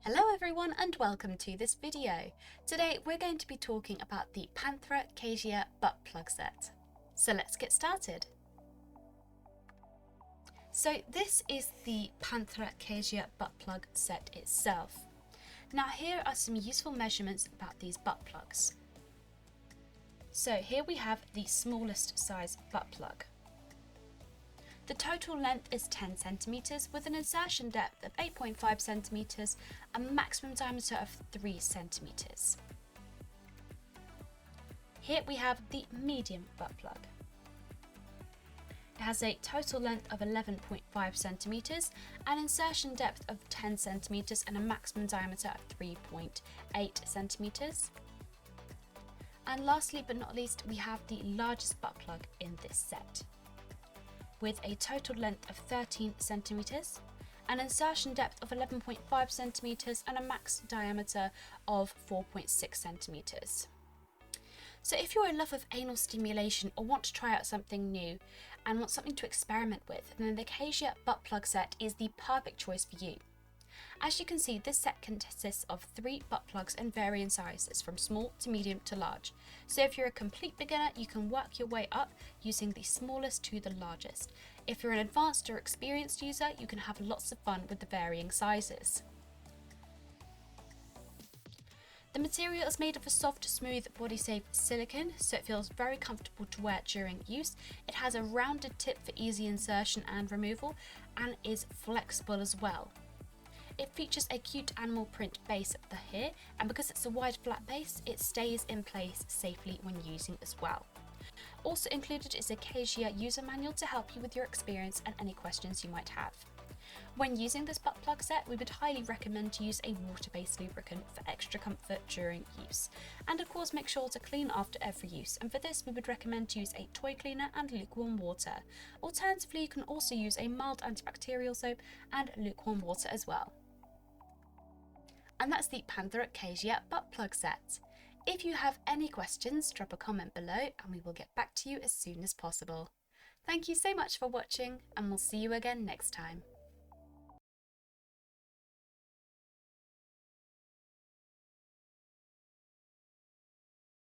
Hello everyone and welcome to this video. Today we're going to be talking about the Panthera Casia butt plug set. So let's get started. So this is the Panthera Casia butt plug set itself. Now here are some useful measurements about these butt plugs. So here we have the smallest size butt plug. The total length is 10 centimeters with an insertion depth of 8.5 centimeters and maximum diameter of 3 centimeters. Here we have the medium butt plug. It has a total length of 11.5 centimeters, an insertion depth of 10 centimeters and a maximum diameter of 3.8 centimeters. And lastly but not least, we have the largest butt plug in this set, with a total length of 13 centimeters, an insertion depth of 11.5 centimeters and a max diameter of 4.6 centimeters. So if you're in love with anal stimulation or want to try out something new and want something to experiment with, then the Casia butt plug set is the perfect choice for you. As you can see, this set consists of 3 butt plugs in varying sizes, from small to medium to large. So if you're a complete beginner, you can work your way up using the smallest to the largest. If you're an advanced or experienced user, you can have lots of fun with the varying sizes. The material is made of a soft, smooth, body-safe silicone, so it feels very comfortable to wear during use. It has a rounded tip for easy insertion and removal, and is flexible as well. It features a cute animal print base here, and because it's a wide flat base, it stays in place safely when using as well. Also included is a Casia user manual to help you with your experience and any questions you might have. When using this butt plug set, we would highly recommend to use a water-based lubricant for extra comfort during use. And of course, make sure to clean after every use, and for this we would recommend to use a toy cleaner and lukewarm water. Alternatively, you can also use a mild antibacterial soap and lukewarm water as well. And that's the Panthera Casia butt plug set. If you have any questions, drop a comment below and we will get back to you as soon as possible. Thank you so much for watching, and we'll see you again next time.